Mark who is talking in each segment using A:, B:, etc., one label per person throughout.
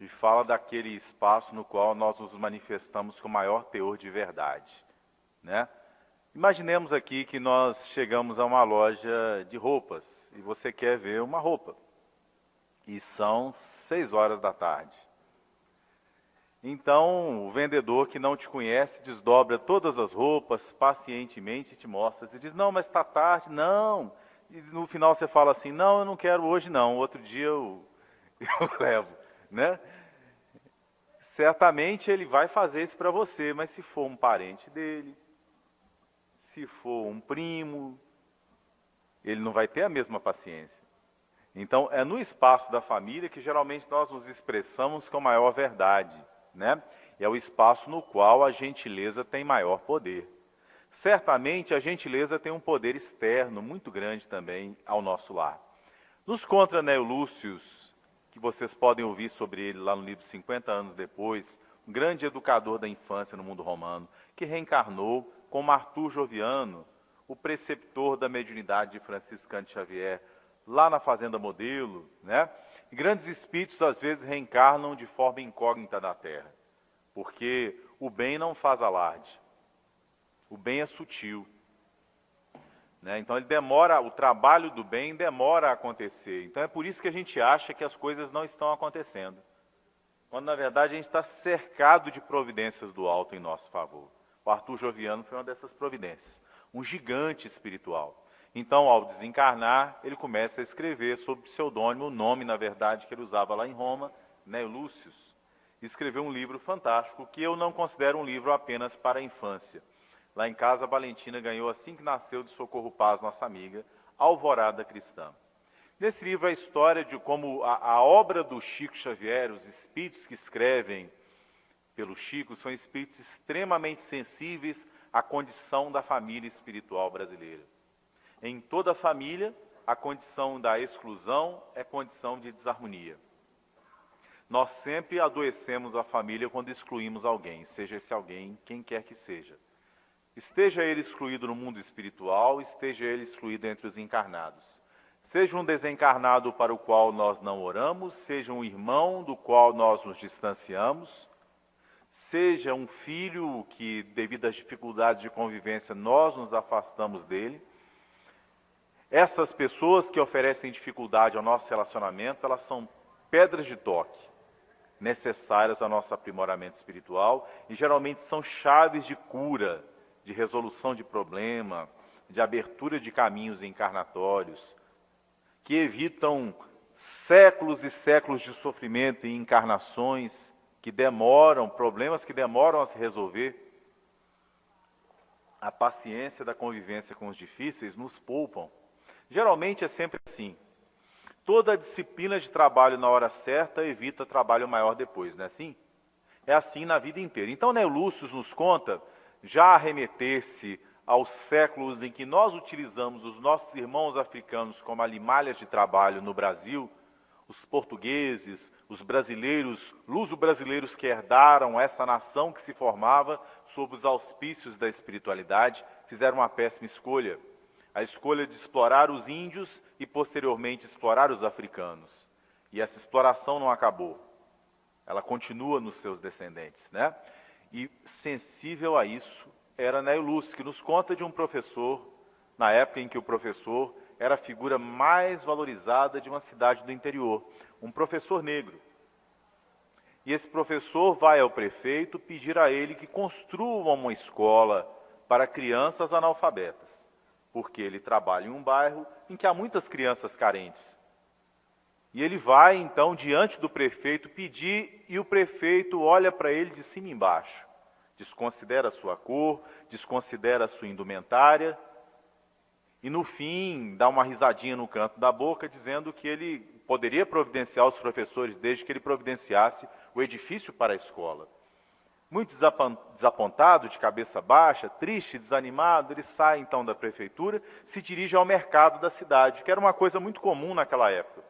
A: e fala daquele espaço no qual nós nos manifestamos com maior teor de verdade, né? Imaginemos aqui que nós chegamos a uma loja de roupas e você quer ver uma roupa. E são 6 horas da tarde. Então, o vendedor que não te conhece desdobra todas as roupas pacientemente e te mostra. Você diz, não, mas está tarde. Não. E no final você fala assim, não, eu não quero hoje não, outro dia eu levo, né? Certamente ele vai fazer isso para você, mas se for um parente dele, se for um primo, ele não vai ter a mesma paciência. Então, é no espaço da família que geralmente nós nos expressamos com maior verdade, né? E é o espaço no qual a gentileza tem maior poder. Certamente a gentileza tem um poder externo muito grande também ao nosso lar. Nos conta Neo Lúcius, que vocês podem ouvir sobre ele lá no livro 50 anos depois, um grande educador da infância no mundo romano, que reencarnou como Arthur Joviano, o preceptor da mediunidade de Francisco Cândido Xavier, lá na Fazenda Modelo, né? E grandes espíritos às vezes reencarnam de forma incógnita na Terra, porque o bem não faz alarde, o bem é sutil, né? Então ele demora, o trabalho do bem demora a acontecer. Então é por isso que a gente acha que as coisas não estão acontecendo, quando na verdade a gente está cercado de providências do alto em nosso favor. O Arthur Joviano foi uma dessas providências, um gigante espiritual. Então, ao desencarnar, ele começa a escrever sob pseudônimo, o nome, na verdade, que ele usava lá em Roma, Neo Lúcius. Escreveu um livro fantástico, que eu não considero um livro apenas para a infância. Lá em casa, a Valentina ganhou, assim que nasceu, de Socorro Paz, nossa amiga, Alvorada Cristã. Nesse livro, a história de como a obra do Chico Xavier, os espíritos que escrevem pelo Chico, são espíritos extremamente sensíveis à condição da família espiritual brasileira. Em toda família, a condição da exclusão é condição de desarmonia. Nós sempre adoecemos a família quando excluímos alguém, seja esse alguém quem quer que seja. Esteja ele excluído no mundo espiritual, esteja ele excluído entre os encarnados. Seja um desencarnado para o qual nós não oramos, seja um irmão do qual nós nos distanciamos, seja um filho que, devido às dificuldades de convivência, nós nos afastamos dele. Essas pessoas que oferecem dificuldade ao nosso relacionamento, elas são pedras de toque, necessárias ao nosso aprimoramento espiritual, e geralmente são chaves de cura, de resolução de problema, de abertura de caminhos encarnatórios, que evitam séculos e séculos de sofrimento e encarnações que demoram, problemas que demoram a se resolver. A paciência da convivência com os difíceis nos poupam. Geralmente é sempre assim. Toda disciplina de trabalho na hora certa evita trabalho maior depois, não é assim? É assim na vida inteira. Então, Neo Lúcius nos conta, já a remeter-se aos séculos em que nós utilizamos os nossos irmãos africanos como alimalhas de trabalho no Brasil, os portugueses, os brasileiros, luso-brasileiros que herdaram essa nação que se formava sob os auspícios da espiritualidade, fizeram uma péssima escolha. A escolha de explorar os índios e, posteriormente, explorar os africanos. E essa exploração não acabou. Ela continua nos seus descendentes, né? E sensível a isso era Neo Lúcius, que nos conta de um professor, na época em que o professor era a figura mais valorizada de uma cidade do interior, um professor negro. E esse professor vai ao prefeito pedir a ele que construa uma escola para crianças analfabetas, porque ele trabalha em um bairro em que há muitas crianças carentes. E ele vai, então, diante do prefeito pedir, e o prefeito olha para ele de cima e embaixo. Desconsidera a sua cor, desconsidera a sua indumentária, e no fim dá uma risadinha no canto da boca, dizendo que ele poderia providenciar os professores desde que ele providenciasse o edifício para a escola. Muito desapontado, de cabeça baixa, triste, desanimado, ele sai então da prefeitura, se dirige ao mercado da cidade, que era uma coisa muito comum naquela época.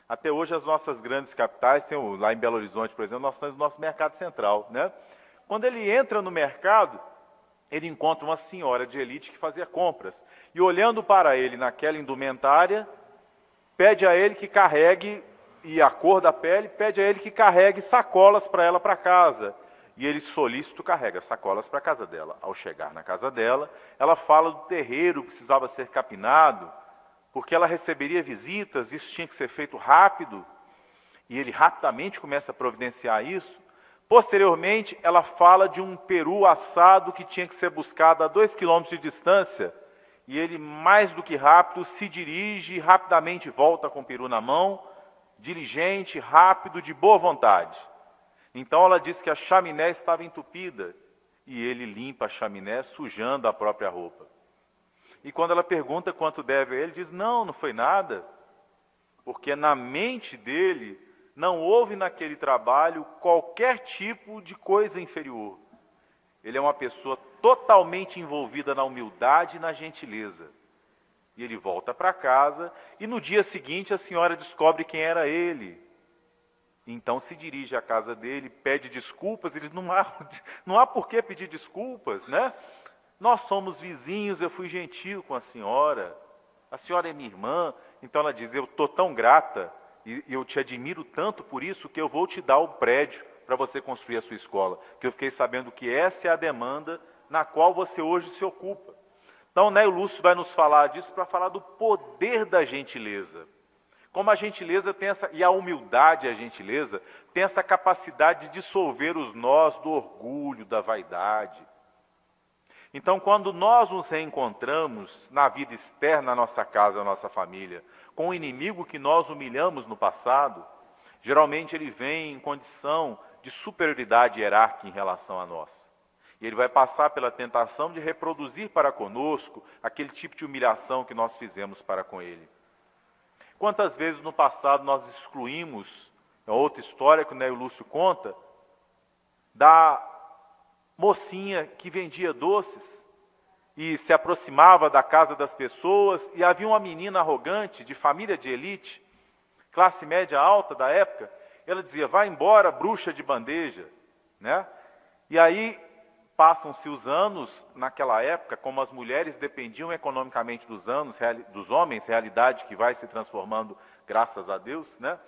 A: Até hoje as nossas grandes capitais, lá em Belo Horizonte, por exemplo, nós temos o nosso mercado central, né? Quando ele entra no mercado, ele encontra uma senhora de elite que fazia compras. E olhando para ele naquela indumentária, pede a ele que carregue e a cor da pele, pede a ele que carregue sacolas para ela para casa. E ele, solícito, carrega sacolas para a casa dela. Ao chegar na casa dela, ela fala do terreiro que precisava ser capinado, porque ela receberia visitas, isso tinha que ser feito rápido, e ele rapidamente começa a providenciar isso. Posteriormente, ela fala de um peru assado que tinha que ser buscado a 2 quilômetros de distância, e ele, mais do que rápido, se dirige e rapidamente volta com o peru na mão, diligente, rápido, de boa vontade. Então ela diz que a chaminé estava entupida, e ele limpa a chaminé, sujando a própria roupa. E quando ela pergunta quanto deve a ele, diz, não foi nada, porque na mente dele não houve naquele trabalho qualquer tipo de coisa inferior. Ele é uma pessoa totalmente envolvida na humildade e na gentileza. E ele volta para casa, e no dia seguinte a senhora descobre quem era ele. Então se dirige à casa dele, pede desculpas, ele não há por que pedir desculpas, né? Nós somos vizinhos, eu fui gentil com a senhora é minha irmã. Então ela diz, eu estou tão grata, e eu te admiro tanto por isso, que eu vou te dar o prédio para você construir a sua escola, que eu fiquei sabendo que essa é a demanda na qual você hoje se ocupa. Então, Neio Lúcio vai nos falar disso para falar do poder da gentileza. Como a gentileza tem essa, e a humildade e a gentileza, tem essa capacidade de dissolver os nós do orgulho, da vaidade. Então, quando nós nos reencontramos na vida externa, na nossa casa, na nossa família, com o inimigo que nós humilhamos no passado, geralmente ele vem em condição de superioridade hierárquica em relação a nós. E ele vai passar pela tentação de reproduzir para conosco aquele tipo de humilhação que nós fizemos para com ele. Quantas vezes no passado nós excluímos, é outra história que o Neio Lúcio conta, da mocinha que vendia doces e se aproximava da casa das pessoas, e havia uma menina arrogante, de família de elite, classe média alta da época, ela dizia, vai embora, bruxa de bandeja, né? E aí passam-se os anos, naquela época, como as mulheres dependiam economicamente dos homens, realidade que vai se transformando graças a Deus, né?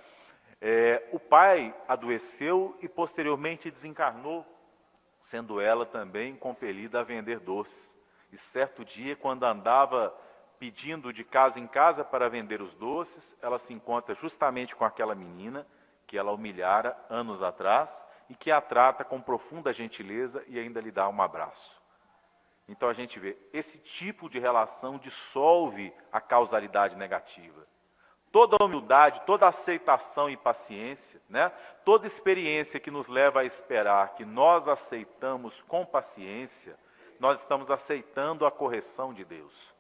A: O pai adoeceu e posteriormente desencarnou, sendo ela também compelida a vender doces. E certo dia, quando andava pedindo de casa em casa para vender os doces, ela se encontra justamente com aquela menina que ela humilhara anos atrás, e que a trata com profunda gentileza e ainda lhe dá um abraço. Então a gente vê, esse tipo de relação dissolve a causalidade negativa. Toda a humildade, toda a aceitação e paciência, né? Toda experiência que nos leva a esperar que nós aceitamos com paciência, nós estamos aceitando a correção de Deus.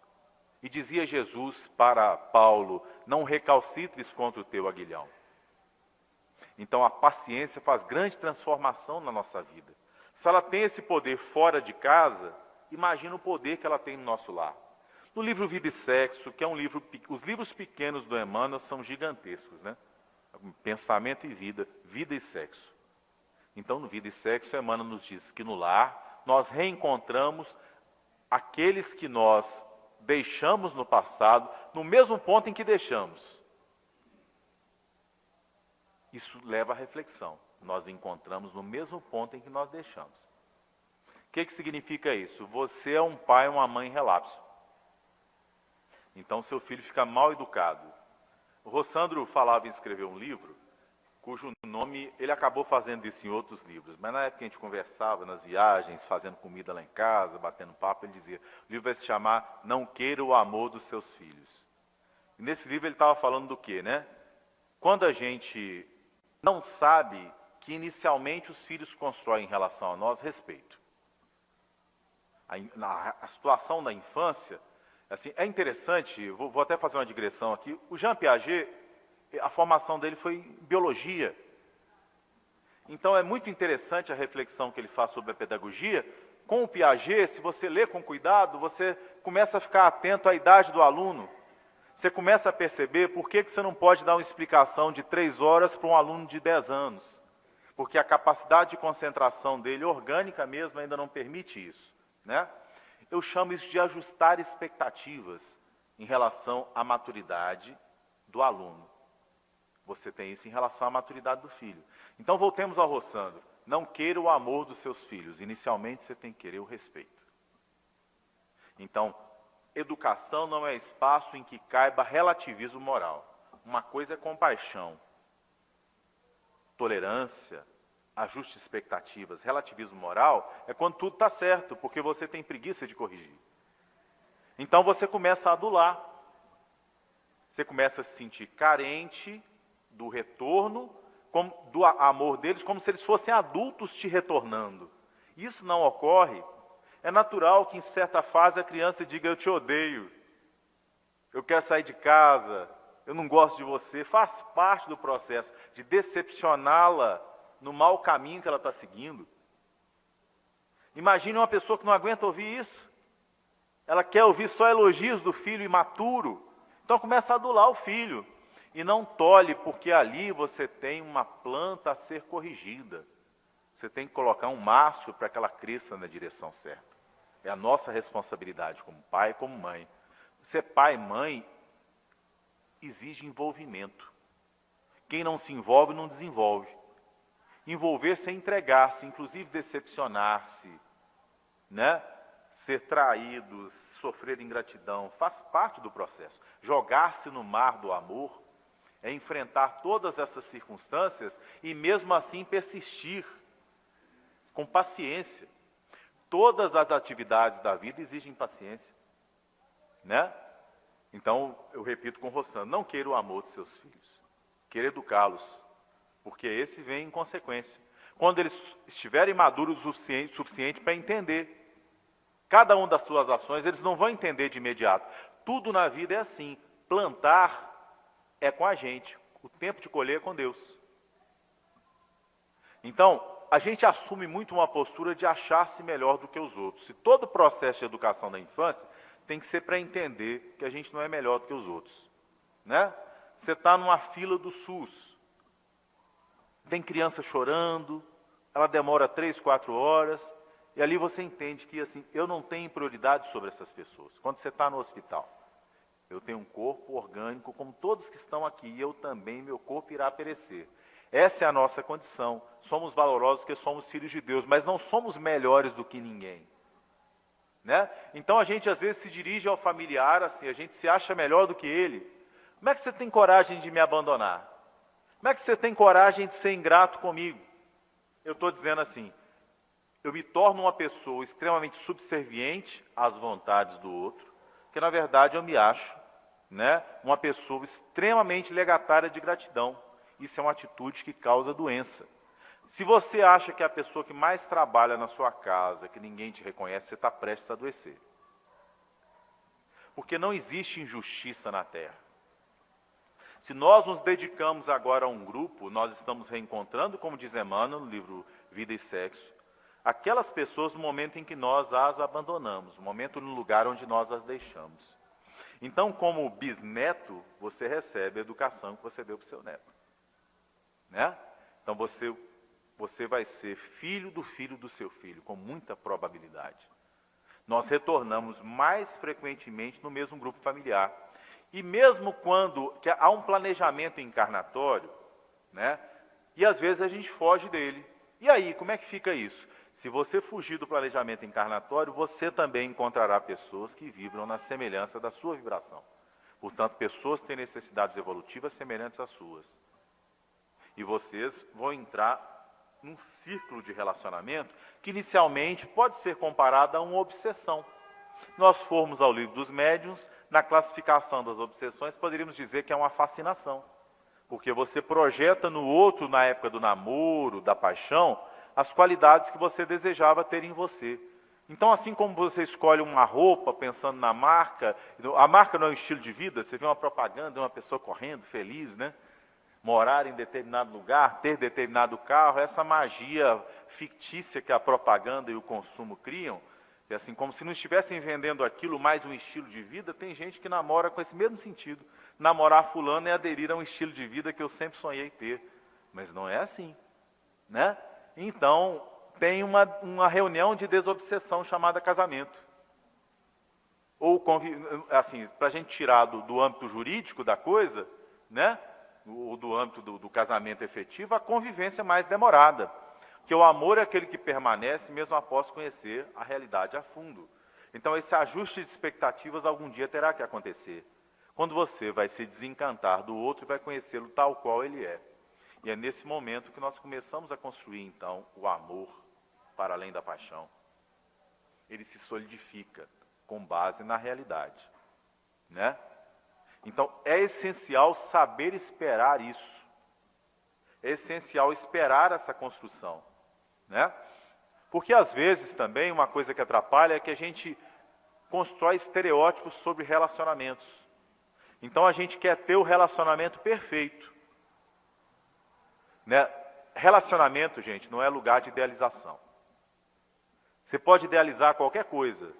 A: E dizia Jesus para Paulo, não recalcitres contra o teu aguilhão. Então a paciência faz grande transformação na nossa vida. Se ela tem esse poder fora de casa, imagina o poder que ela tem no nosso lar. No livro Vida e Sexo, que é um livro, os livros pequenos do Emmanuel são gigantescos, né? Pensamento e vida, vida e sexo. Então no Vida e Sexo, Emmanuel nos diz que no lar nós reencontramos aqueles que nós deixamos no passado, no mesmo ponto em que deixamos. Isso leva à reflexão. Nós encontramos no mesmo ponto em que nós deixamos. O que significa isso? Você é um pai ou uma mãe relapso. Então seu filho fica mal educado. O Rossandro falava em escrever um livro, cujo nome, ele acabou fazendo isso em outros livros, mas na época que a gente conversava, nas viagens, fazendo comida lá em casa, batendo papo, ele dizia, o livro vai se chamar Não Queira o Amor dos Seus Filhos. E nesse livro ele estava falando do quê, né? Quando a gente não sabe que inicialmente os filhos constroem em relação a nós respeito. A situação da infância, assim, é interessante, vou até fazer uma digressão aqui, o Jean Piaget, a formação dele foi em biologia. Então é muito interessante a reflexão que ele faz sobre a pedagogia. Com o Piaget, se você lê com cuidado, você começa a ficar atento à idade do aluno. Você começa a perceber por que você não pode dar uma explicação de 3 horas para um aluno de 10 anos. Porque a capacidade de concentração dele, orgânica mesmo, ainda não permite isso, né? Eu chamo isso de ajustar expectativas em relação à maturidade do aluno. Você tem isso em relação à maturidade do filho. Então voltemos ao roçando. Não queira o amor dos seus filhos. Inicialmente você tem que querer o respeito. Então, educação não é espaço em que caiba relativismo moral. Uma coisa é compaixão, tolerância, ajuste de expectativas. Relativismo moral é quando tudo está certo, porque você tem preguiça de corrigir. Então você começa a adular. Você começa a se sentir carente do retorno, do amor deles, como se eles fossem adultos te retornando. Isso não ocorre. É natural que em certa fase a criança diga: eu te odeio, eu quero sair de casa, eu não gosto de você. Faz parte do processo de decepcioná-la no mau caminho que ela está seguindo. Imagine uma pessoa que não aguenta ouvir isso. Ela quer ouvir só elogios do filho imaturo. Então começa a adular o filho. E não tolhe, porque ali você tem uma planta a ser corrigida. Você tem que colocar um mastro para que ela cresça na direção certa. É a nossa responsabilidade como pai e como mãe. Ser pai e mãe exige envolvimento. Quem não se envolve, não desenvolve. Envolver-se é entregar-se, inclusive decepcionar-se, né? Ser traídos, sofrer ingratidão, faz parte do processo. Jogar-se no mar do amor é enfrentar todas essas circunstâncias e mesmo assim persistir com paciência. Todas as atividades da vida exigem paciência, né? Então, eu repito com o Rossano, não queira o amor dos seus filhos, queira educá-los, porque esse vem em consequência. Quando eles estiverem maduros o suficiente para entender cada uma das suas ações, eles não vão entender de imediato. Tudo na vida é assim, plantar é com a gente, o tempo de colher é com Deus. Então, a gente assume muito uma postura de achar-se melhor do que os outros. Se todo o processo de educação da infância tem que ser para entender que a gente não é melhor do que os outros, né? Você está numa fila do SUS, tem criança chorando, ela demora 3, 4 horas, e ali você entende que assim, eu não tenho prioridade sobre essas pessoas. Quando você está no hospital, eu tenho um corpo orgânico como todos que estão aqui, e eu também, meu corpo irá perecer. Essa é a nossa condição. Somos valorosos porque somos filhos de Deus, mas não somos melhores do que ninguém, né? Então a gente às vezes se dirige ao familiar assim, a gente se acha melhor do que ele. Como é que você tem coragem de me abandonar? Como é que você tem coragem de ser ingrato comigo? Eu estou dizendo assim, eu me torno uma pessoa extremamente subserviente às vontades do outro, que na verdade eu me acho, né, uma pessoa extremamente legatária de gratidão. Isso é uma atitude que causa doença. Se você acha que é a pessoa que mais trabalha na sua casa, que ninguém te reconhece, você está prestes a adoecer. Porque não existe injustiça na Terra. Se nós nos dedicamos agora a um grupo, nós estamos reencontrando, como diz Emmanuel no livro Vida e Sexo, aquelas pessoas no momento em que nós as abandonamos, no momento no lugar onde nós as deixamos. Então, como bisneto, você recebe a educação que você deu para o seu neto, né? Então você vai ser filho do seu filho, com muita probabilidade. Nós retornamos mais frequentemente no mesmo grupo familiar. E mesmo quando há um planejamento encarnatório, né? E às vezes a gente foge dele. E aí, como é que fica isso? Se você fugir do planejamento encarnatório, você também encontrará pessoas que vibram na semelhança da sua vibração. Portanto, pessoas que têm necessidades evolutivas semelhantes às suas. E vocês vão entrar num círculo de relacionamento que inicialmente pode ser comparado a uma obsessão. Nós formos ao livro dos médiuns, na classificação das obsessões, poderíamos dizer que é uma fascinação. Porque você projeta no outro, na época do namoro, da paixão, as qualidades que você desejava ter em você. Então, assim como você escolhe uma roupa pensando na marca, a marca não é um estilo de vida, você vê uma propaganda de uma pessoa correndo, feliz, né? Morar em determinado lugar, ter determinado carro, essa magia fictícia que a propaganda e o consumo criam, é assim, como se não estivessem vendendo aquilo mais um estilo de vida. Tem gente que namora com esse mesmo sentido. Namorar fulano é aderir a um estilo de vida que eu sempre sonhei ter. Mas não é assim, né? Então, tem uma reunião de desobsessão chamada casamento. Ou, assim, para a gente tirar do âmbito jurídico da coisa, né? ou do âmbito do casamento efetivo, a convivência mais demorada. Porque o amor é aquele que permanece mesmo após conhecer a realidade a fundo. Então, esse ajuste de expectativas algum dia terá que acontecer. Quando você vai se desencantar do outro e vai conhecê-lo tal qual ele é. E é nesse momento que nós começamos a construir, então, o amor para além da paixão. Ele se solidifica com base na realidade, né? Então, é essencial saber esperar isso. É essencial esperar essa construção, né? Porque, às vezes, também, uma coisa que atrapalha é que a gente constrói estereótipos sobre relacionamentos. Então, a gente quer ter o relacionamento perfeito, né? Relacionamento, gente, não é lugar de idealização. Você pode idealizar qualquer coisa,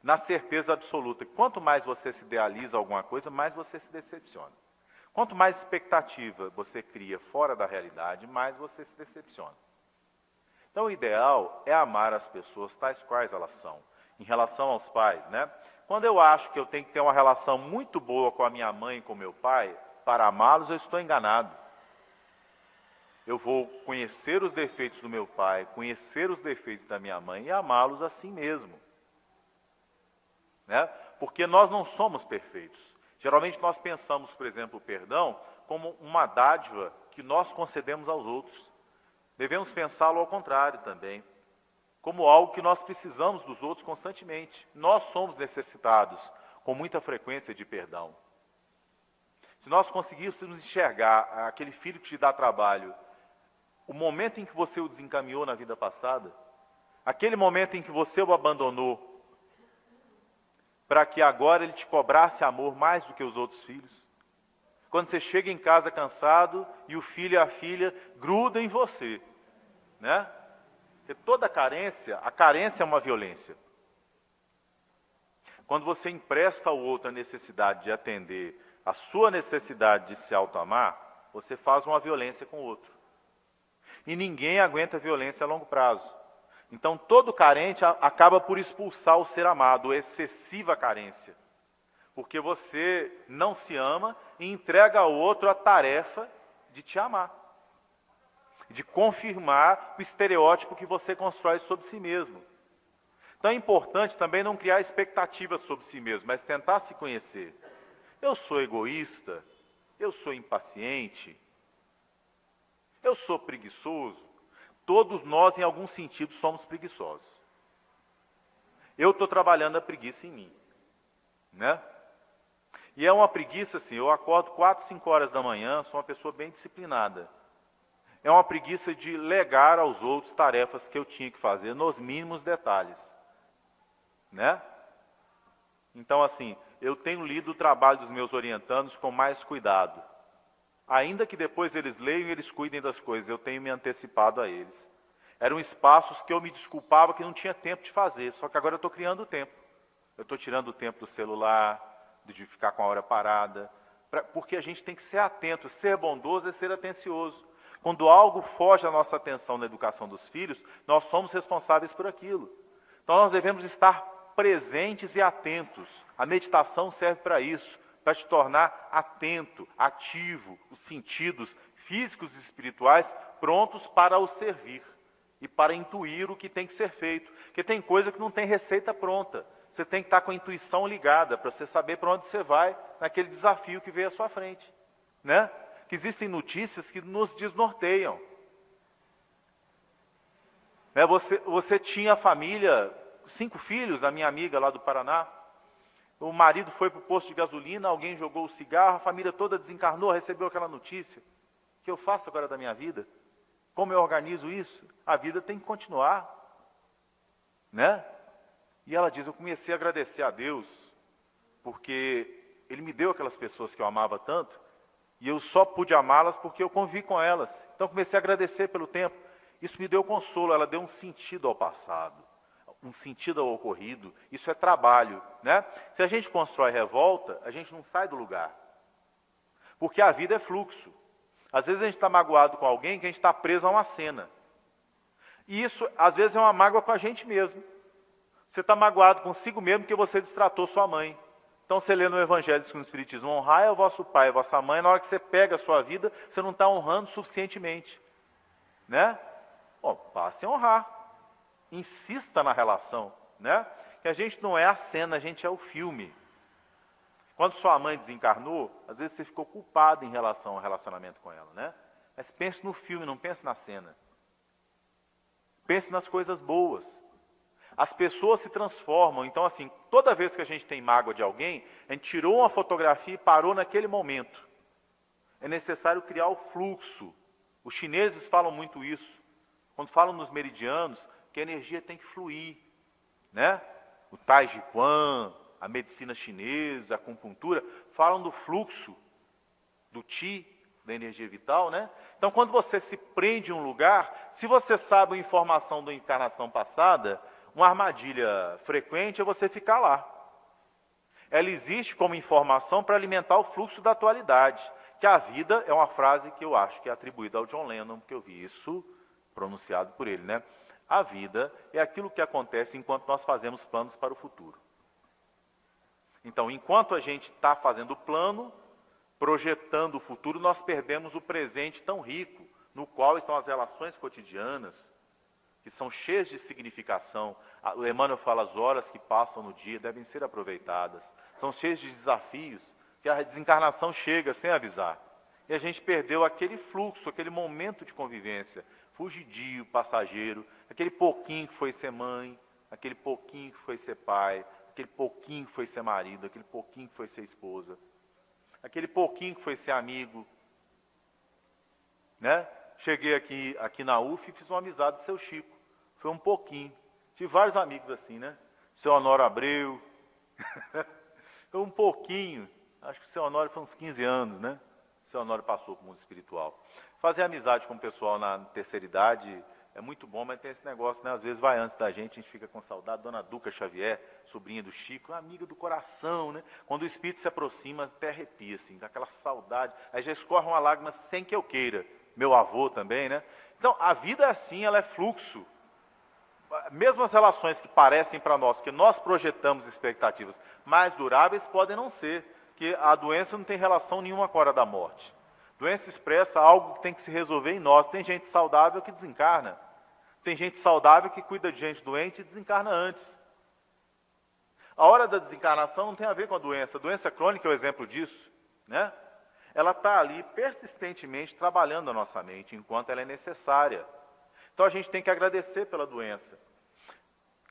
A: na certeza absoluta que quanto mais você se idealiza alguma coisa, mais você se decepciona. Quanto mais expectativa você cria fora da realidade, mais você se decepciona. Então, o ideal é amar as pessoas tais quais elas são. Em relação aos pais, né? Quando eu acho que eu tenho que ter uma relação muito boa com a minha mãe e com o meu pai, para amá-los, eu estou enganado. Eu vou conhecer os defeitos do meu pai, conhecer os defeitos da minha mãe e amá-los assim mesmo. Né? Porque nós não somos perfeitos. Geralmente nós pensamos, por exemplo, o perdão como uma dádiva que nós concedemos aos outros. Devemos pensá-lo ao contrário também, como algo que nós precisamos dos outros constantemente. Nós somos necessitados com muita frequência de perdão. Se nós conseguíssemos enxergar aquele filho que te dá trabalho, o momento em que você o desencaminhou na vida passada, aquele momento em que você o abandonou, para que agora ele te cobrasse amor mais do que os outros filhos. Quando você chega em casa cansado e o filho e a filha grudam em você, né? Porque toda a carência é uma violência. Quando você empresta ao outro a necessidade de atender a sua necessidade de se auto-amar, você faz uma violência com o outro. E ninguém aguenta violência a longo prazo. Então, todo carente acaba por expulsar o ser amado, excessiva carência. Porque você não se ama e entrega ao outro a tarefa de te amar. De confirmar o estereótipo que você constrói sobre si mesmo. Então, é importante também não criar expectativas sobre si mesmo, mas tentar se conhecer. Eu sou egoísta, eu sou impaciente, eu sou preguiçoso. Todos nós, em algum sentido, somos preguiçosos. Eu estou trabalhando a preguiça em mim, né? E é uma preguiça assim, eu acordo 4, 5 horas da manhã, sou uma pessoa bem disciplinada. É uma preguiça de legar aos outros tarefas que eu tinha que fazer, nos mínimos detalhes, né? Então, assim, eu tenho lido o trabalho dos meus orientandos com mais cuidado. Ainda que depois eles leiam e eles cuidem das coisas, eu tenho me antecipado a eles. Eram espaços que eu me desculpava que não tinha tempo de fazer, só que agora eu estou criando tempo. Eu estou tirando o tempo do celular, de ficar com a hora parada, porque a gente tem que ser atento. Ser bondoso é ser atencioso. Quando algo foge à nossa atenção na educação dos filhos, nós somos responsáveis por aquilo. Então nós devemos estar presentes e atentos. A meditação serve para isso. Para te tornar atento, ativo, os sentidos físicos e espirituais prontos para o servir e para intuir o que tem que ser feito. Porque tem coisa que não tem receita pronta. Você tem que estar com a intuição ligada para você saber para onde você vai naquele desafio que veio à sua frente, né? Que existem notícias que nos desnorteiam. Né? Você tinha família, 5 filhos, a minha amiga lá do Paraná. O marido foi para o posto de gasolina, alguém jogou o cigarro, a família toda desencarnou, recebeu aquela notícia. O que eu faço agora da minha vida? Como eu organizo isso? A vida tem que continuar, né? E ela diz, eu comecei a agradecer a Deus, porque Ele me deu aquelas pessoas que eu amava tanto, e eu só pude amá-las porque eu convivi com elas. Então comecei a agradecer pelo tempo. Isso me deu consolo, ela deu um sentido ao passado. Um sentido ao ocorrido, isso é trabalho, né? Se a gente constrói revolta, a gente não sai do lugar. Porque a vida é fluxo. Às vezes a gente está magoado com alguém que a gente está preso a uma cena. E isso, às vezes, é uma mágoa com a gente mesmo. Você está magoado consigo mesmo porque você destratou sua mãe. Então você lê no Evangelho segundo o Espiritismo, honrai o vosso pai e a vossa mãe, na hora que você pega a sua vida, você não está honrando suficientemente. Né? Bom, passe a honrar. Insista na relação. Né? Que a gente não é a cena, a gente é o filme. Quando sua mãe desencarnou, às vezes você ficou culpado em relação ao relacionamento com ela. Né? Mas pense no filme, não pense na cena. Pense nas coisas boas. As pessoas se transformam. Então, assim, toda vez que a gente tem mágoa de alguém, a gente tirou uma fotografia e parou naquele momento. É necessário criar o fluxo. Os chineses falam muito isso. Quando falam nos meridianos, que a energia tem que fluir. Né? O Tai Chi Chuan, a medicina chinesa, a acupuntura, falam do fluxo, do Qi, da energia vital. Né? Então, quando você se prende em um lugar, se você sabe a informação da encarnação passada, uma armadilha frequente é você ficar lá. Ela existe como informação para alimentar o fluxo da atualidade. Que a vida é uma frase que eu acho que é atribuída ao John Lennon, porque eu vi isso pronunciado por ele. Né? A vida é aquilo que acontece enquanto nós fazemos planos para o futuro. Então, enquanto a gente está fazendo o plano, projetando o futuro, nós perdemos o presente tão rico, no qual estão as relações cotidianas, que são cheias de significação. O Emmanuel fala, as horas que passam no dia devem ser aproveitadas. São cheias de desafios, que a desencarnação chega sem avisar. E a gente perdeu aquele fluxo, aquele momento de convivência, fugidio, passageiro, aquele pouquinho que foi ser mãe, aquele pouquinho que foi ser pai, aquele pouquinho que foi ser marido, aquele pouquinho que foi ser esposa, aquele pouquinho que foi ser amigo. Né? Cheguei aqui na UF e fiz uma amizade do seu Chico. Foi um pouquinho. Tive vários amigos assim, né? Seu Honório Abreu. Foi um pouquinho. Acho que o seu Honório foi uns 15 anos, né? O seu Honório passou para o mundo espiritual. Fazer amizade com o pessoal na terceira idade é muito bom, mas tem esse negócio, né? Às vezes vai antes da gente, a gente fica com saudade. Dona Duca Xavier, sobrinha do Chico, amiga do coração, né? Quando o espírito se aproxima, até arrepia, assim, dá aquela saudade. Aí já escorre uma lágrima sem que eu queira. Meu avô também, né? Então, a vida é assim, ela é fluxo. Mesmo as relações que parecem para nós, que nós projetamos expectativas mais duráveis, podem não ser, que a doença não tem relação nenhuma com a hora da morte. Doença expressa algo que tem que se resolver em nós. Tem gente saudável que desencarna. Tem gente saudável que cuida de gente doente e desencarna antes. A hora da desencarnação não tem a ver com a doença. A doença crônica é o exemplo disso, né? Ela está ali persistentemente trabalhando a nossa mente enquanto ela é necessária. Então a gente tem que agradecer pela doença.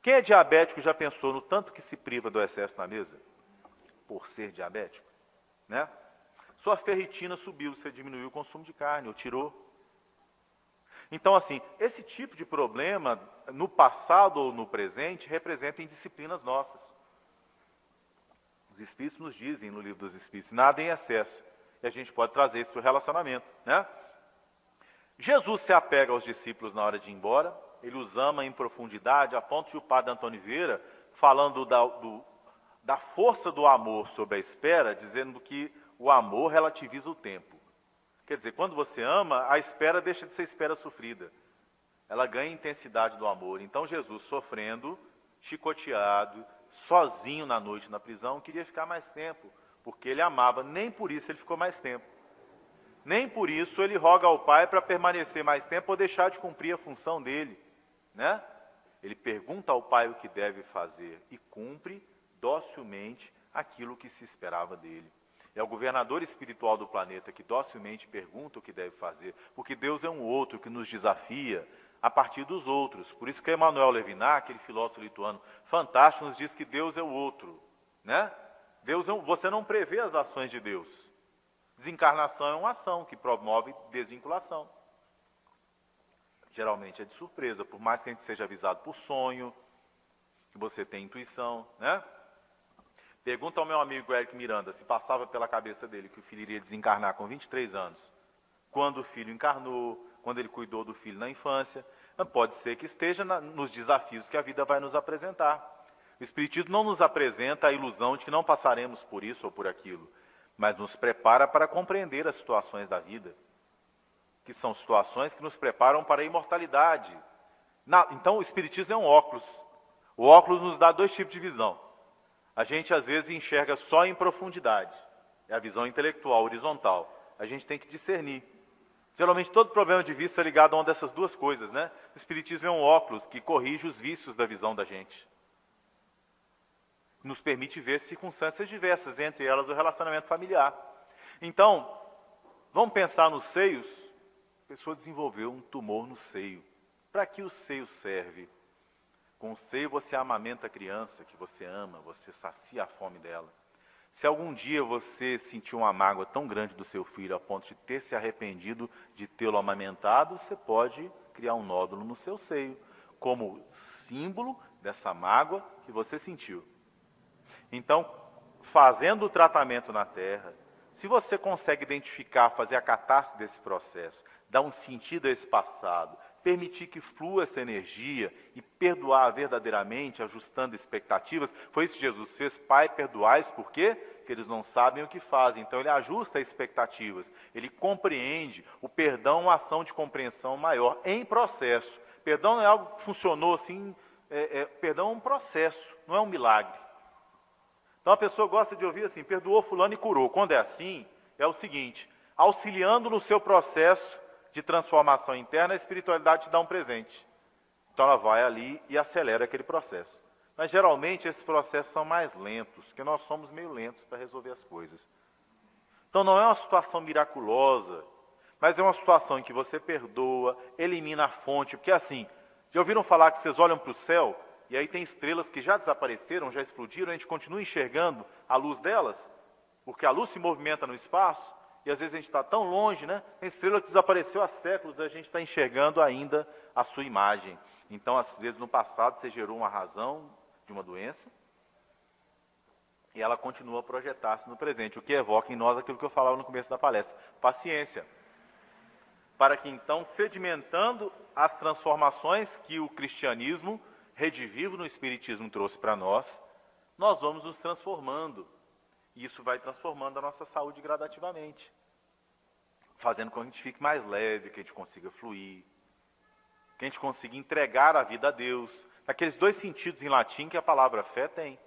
A: Quem é diabético já pensou no tanto que se priva do excesso na mesa? Por ser diabético, né? Sua ferritina subiu, você diminuiu o consumo de carne, ou tirou. Então, assim, esse tipo de problema, no passado ou no presente, representa indisciplinas nossas. Os Espíritos nos dizem no livro dos Espíritos, nada em excesso. E a gente pode trazer isso para o relacionamento, né? Jesus se apega aos discípulos na hora de ir embora, ele os ama em profundidade, a ponto de o padre Antônio Vieira, falando da força do amor sobre a espera, dizendo que o amor relativiza o tempo. Quer dizer, quando você ama, a espera deixa de ser espera sofrida. Ela ganha intensidade do amor. Então Jesus, sofrendo, chicoteado, sozinho na noite na prisão, queria ficar mais tempo, porque ele amava. Nem por isso ele ficou mais tempo. Nem por isso ele roga ao Pai para permanecer mais tempo ou deixar de cumprir a função dele, né? Ele pergunta ao Pai o que deve fazer e cumpre docilmente aquilo que se esperava dele. É o governador espiritual do planeta que docilmente pergunta o que deve fazer, porque Deus é um outro que nos desafia a partir dos outros. Por isso que Emmanuel Levinas, aquele filósofo lituano fantástico, nos diz que Deus é o outro, né? Você não prevê as ações de Deus. Desencarnação é uma ação que promove desvinculação. Geralmente é de surpresa, por mais que a gente seja avisado por sonho, que você tem intuição, né? Pergunta ao meu amigo Eric Miranda se passava pela cabeça dele que o filho iria desencarnar com 23 anos. Quando o filho encarnou, quando ele cuidou do filho na infância. Pode ser que esteja nos desafios que a vida vai nos apresentar. O Espiritismo não nos apresenta a ilusão de que não passaremos por isso ou por aquilo, mas nos prepara para compreender as situações da vida, que são situações que nos preparam para a imortalidade. Então o Espiritismo é um óculos. O óculos nos dá dois tipos de visão. A gente às vezes enxerga só em profundidade, é a visão intelectual, horizontal. A gente tem que discernir. Geralmente todo problema de vista é ligado a uma dessas duas coisas, né? O Espiritismo é um óculos que corrige os vícios da visão da gente. Nos permite ver circunstâncias diversas, entre elas o relacionamento familiar. Então, vamos pensar nos seios. A pessoa desenvolveu um tumor no seio. Para que o seio serve? Com o seio você amamenta a criança que você ama, você sacia a fome dela. Se algum dia você sentiu uma mágoa tão grande do seu filho a ponto de ter se arrependido de tê-lo amamentado, você pode criar um nódulo no seu seio, como símbolo dessa mágoa que você sentiu. Então, fazendo o tratamento na Terra, se você consegue identificar, fazer a catarse desse processo, dar um sentido a esse passado, permitir que flua essa energia e perdoar verdadeiramente, ajustando expectativas, foi isso que Jesus fez. Pai, perdoai-os, por quê? Porque eles não sabem o que fazem. Então ele ajusta expectativas, ele compreende. O perdão é uma ação de compreensão maior, em processo. Perdão não é algo que funcionou assim, perdão é um processo, não é um milagre. Então a pessoa gosta de ouvir assim, perdoou fulano e curou. Quando é assim, é o seguinte, auxiliando no seu processo de transformação interna, a espiritualidade te dá um presente. Então ela vai ali e acelera aquele processo. Mas geralmente esses processos são mais lentos, porque nós somos meio lentos para resolver as coisas. Então não é uma situação miraculosa, mas é uma situação em que você perdoa, elimina a fonte, porque assim, já ouviram falar que vocês olham para o céu, e aí tem estrelas que já desapareceram, já explodiram, a gente continua enxergando a luz delas, porque a luz se movimenta no espaço, e às vezes a gente está tão longe, né? Tem estrela que desapareceu há séculos, a gente está enxergando ainda a sua imagem. Então, às vezes, no passado, você gerou uma razão de uma doença, e ela continua a projetar-se no presente, o que evoca em nós aquilo que eu falava no começo da palestra, paciência. Para que, então, sedimentando as transformações que o cristianismo redivivo no Espiritismo trouxe para nós vamos nos transformando. E isso vai transformando a nossa saúde gradativamente, fazendo com que a gente fique mais leve, que a gente consiga fluir, que a gente consiga entregar a vida a Deus. Naqueles dois sentidos em latim que a palavra fé tem.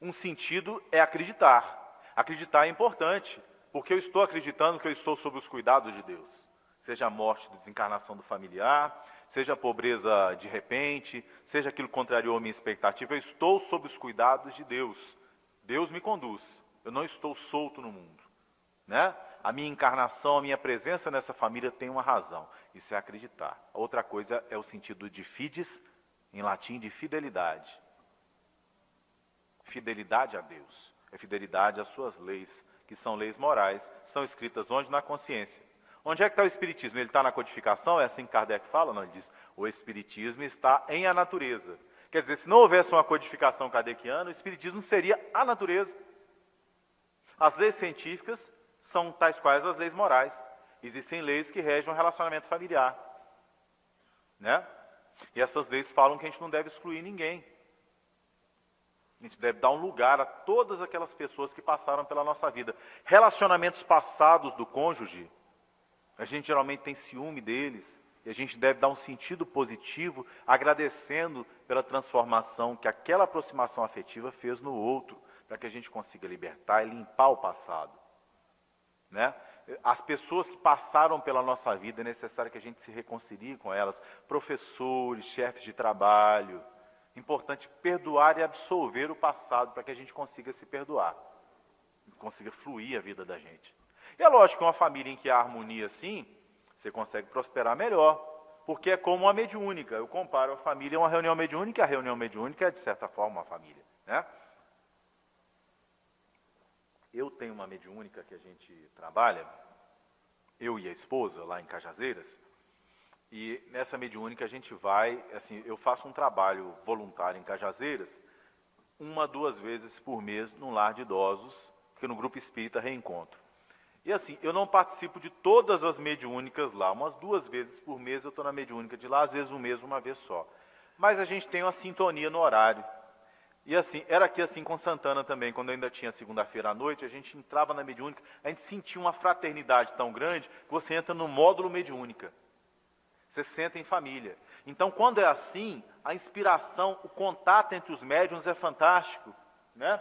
A: Um sentido é acreditar. Acreditar é importante, porque eu estou acreditando que eu estou sob os cuidados de Deus. Seja a morte, a desencarnação do familiar, seja a pobreza de repente, seja aquilo que contrariou a minha expectativa, eu estou sob os cuidados de Deus. Deus me conduz, eu não estou solto no mundo, né? A minha encarnação, a minha presença nessa família tem uma razão, isso é acreditar. A outra coisa é o sentido de fides, em latim de fidelidade. Fidelidade a Deus, é fidelidade às suas leis, que são leis morais, são escritas onde? Na consciência. Onde é que está o Espiritismo? Ele está na codificação? É assim que Kardec fala? Não, ele diz, o Espiritismo está em a natureza. Quer dizer, se não houvesse uma codificação kardeciana, o Espiritismo seria a natureza. As leis científicas são tais quais as leis morais. Existem leis que regem o relacionamento familiar, né? E essas leis falam que a gente não deve excluir ninguém. A gente deve dar um lugar a todas aquelas pessoas que passaram pela nossa vida. Relacionamentos passados do cônjuge, a gente geralmente tem ciúme deles, e a gente deve dar um sentido positivo, agradecendo pela transformação que aquela aproximação afetiva fez no outro, para que a gente consiga libertar e limpar o passado, né? As pessoas que passaram pela nossa vida, é necessário que a gente se reconcilie com elas, professores, chefes de trabalho. Importante perdoar e absolver o passado, para que a gente consiga se perdoar, consiga fluir a vida da gente. E é lógico que uma família em que há harmonia assim, você consegue prosperar melhor, porque é como uma mediúnica. Eu comparo a família a uma reunião mediúnica, a reunião mediúnica é, de certa forma, uma família, né? Eu tenho uma mediúnica que a gente trabalha, eu e a esposa, lá em Cajazeiras, e nessa mediúnica a gente vai, assim, eu faço um trabalho voluntário em Cajazeiras, 1 a 2 vezes por mês num lar de idosos, que no Grupo Espírita Reencontro. E assim, eu não participo de todas as mediúnicas lá, umas 2 vezes por mês eu estou na mediúnica de lá, às vezes um mês, uma vez só. Mas a gente tem uma sintonia no horário. E assim, era aqui assim com Santana também, quando ainda tinha segunda-feira à noite, a gente entrava na mediúnica, a gente sentia uma fraternidade tão grande, que você entra no módulo mediúnica. Você senta em família. Então, quando é assim, a inspiração, o contato entre os médiuns é fantástico, né?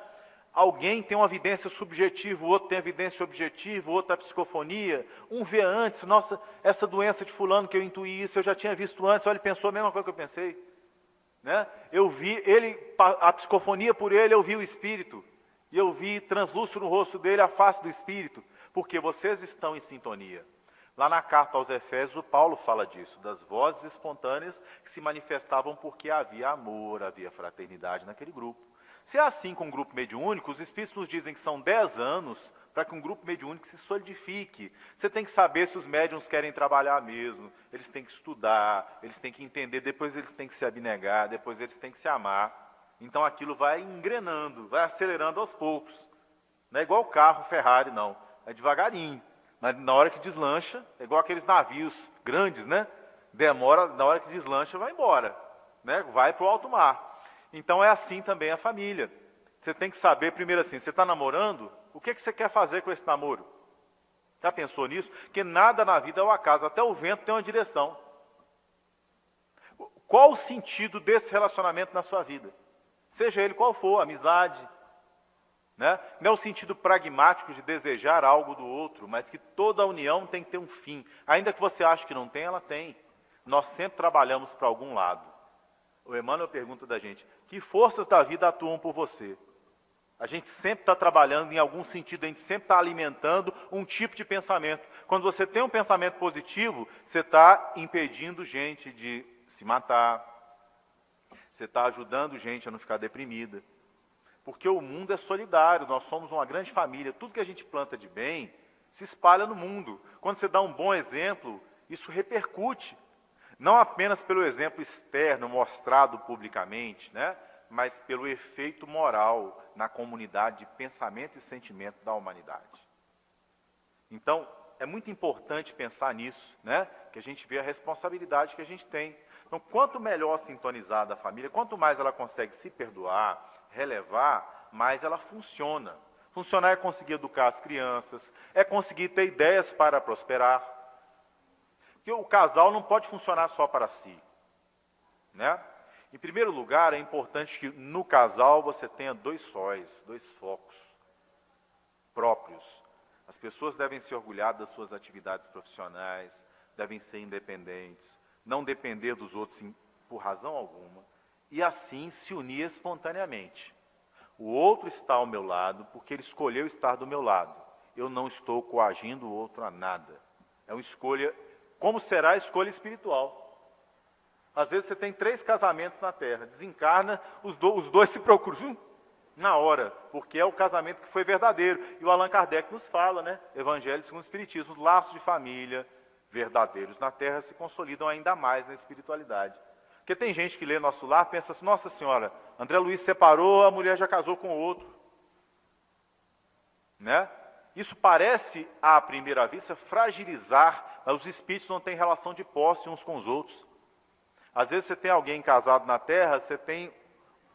A: Alguém tem uma evidência subjetiva, o outro tem evidência objetiva, o outro a psicofonia. Um vê antes, nossa, essa doença de fulano que eu intuí isso, eu já tinha visto antes, olha, ele pensou a mesma coisa que eu pensei. Né? Eu vi ele, a psicofonia por ele, eu vi o espírito. E eu vi translúcido no rosto dele a face do espírito, porque vocês estão em sintonia. Lá na carta aos Efésios, o Paulo fala disso, das vozes espontâneas que se manifestavam porque havia amor, havia fraternidade naquele grupo. Se é assim com um grupo mediúnico, os espíritos nos dizem que são 10 anos para que um grupo mediúnico se solidifique. Você tem que saber se os médiuns querem trabalhar mesmo, eles têm que estudar, eles têm que entender, depois eles têm que se abnegar, depois eles têm que se amar. Então aquilo vai engrenando, vai acelerando aos poucos. Não é igual o carro Ferrari, não. É devagarinho. Mas na hora que deslancha, é igual aqueles navios grandes, né? Demora, na hora que deslancha, vai embora. Né? Vai para o alto mar. Então é assim também a família. Você tem que saber, primeiro assim, você está namorando, o que você quer fazer com esse namoro? Já pensou nisso? Que nada na vida é o acaso, até o vento tem uma direção. Qual o sentido desse relacionamento na sua vida? Seja ele qual for, amizade, né? Não é o sentido pragmático de desejar algo do outro, mas que toda união tem que ter um fim. Ainda que você ache que não tem, ela tem. Nós sempre trabalhamos para algum lado. O Emmanuel pergunta da gente, que forças da vida atuam por você? A gente sempre está trabalhando em algum sentido, a gente sempre está alimentando um tipo de pensamento. Quando você tem um pensamento positivo, você está impedindo gente de se matar, você está ajudando gente a não ficar deprimida. Porque o mundo é solidário, nós somos uma grande família, tudo que a gente planta de bem se espalha no mundo. Quando você dá um bom exemplo, isso repercute. Não apenas pelo exemplo externo mostrado publicamente, né? Mas pelo efeito moral na comunidade de pensamento e sentimento da humanidade. Então, é muito importante pensar nisso, né? Que a gente vê a responsabilidade que a gente tem. Então, quanto melhor sintonizada a família, quanto mais ela consegue se perdoar, relevar, mais ela funciona. Funcionar é conseguir educar as crianças, é conseguir ter ideias para prosperar. Porque o casal não pode funcionar só para si, né? Em primeiro lugar, é importante que no casal você tenha 2 sóis, 2 focos próprios. As pessoas devem se orgulhar das suas atividades profissionais, devem ser independentes, não depender dos outros por razão alguma, e assim se unir espontaneamente. O outro está ao meu lado porque ele escolheu estar do meu lado. Eu não estou coagindo o outro a nada. É uma escolha. Como será a escolha espiritual? Às vezes você tem 3 casamentos na Terra, desencarna, os dois se procuram na hora, porque é o casamento que foi verdadeiro. E o Allan Kardec nos fala, né? Evangelho segundo o Espiritismo, os laços de família verdadeiros na Terra se consolidam ainda mais na espiritualidade. Porque tem gente que lê Nosso Lar e pensa assim, nossa senhora, André Luiz separou, a mulher já casou com outro. Né? Isso parece, à primeira vista, fragilizar, mas os espíritos não têm relação de posse uns com os outros. Às vezes você tem alguém casado na Terra, você tem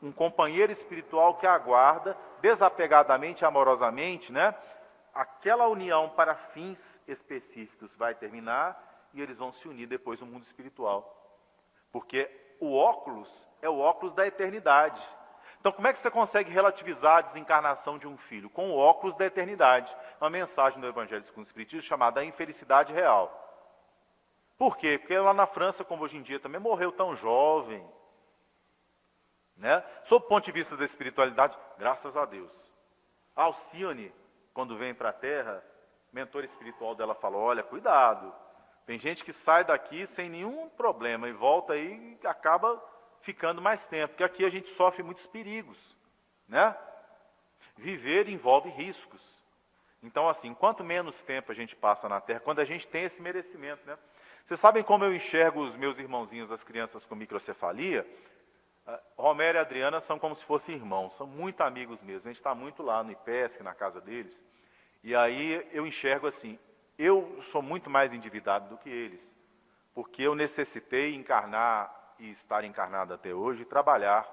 A: um companheiro espiritual que aguarda, desapegadamente, amorosamente, né? Aquela união para fins específicos vai terminar e eles vão se unir depois no mundo espiritual. Porque o óculos é o óculos da eternidade. Então, como é que você consegue relativizar a desencarnação de um filho? Com o óculos da eternidade. Uma mensagem do Evangelho segundo o Espiritismo chamada A Infelicidade Real. Por quê? Porque lá na França, como hoje em dia, também morreu tão jovem. Né? Sob o ponto de vista da espiritualidade, graças a Deus. A Alcione, quando vem para a Terra, mentor espiritual dela falou, olha, cuidado. Tem gente que sai daqui sem nenhum problema e volta aí e acaba ficando mais tempo. Porque aqui a gente sofre muitos perigos. Né? Viver envolve riscos. Então, assim, quanto menos tempo a gente passa na Terra, quando a gente tem esse merecimento, né? Vocês sabem como eu enxergo os meus irmãozinhos, as crianças com microcefalia? Romero e Adriana são como se fossem irmãos, são muito amigos mesmo. A gente está muito lá no IPESC, na casa deles. E aí eu enxergo assim, eu sou muito mais endividado do que eles. Porque eu necessitei encarnar e estar encarnado até hoje e trabalhar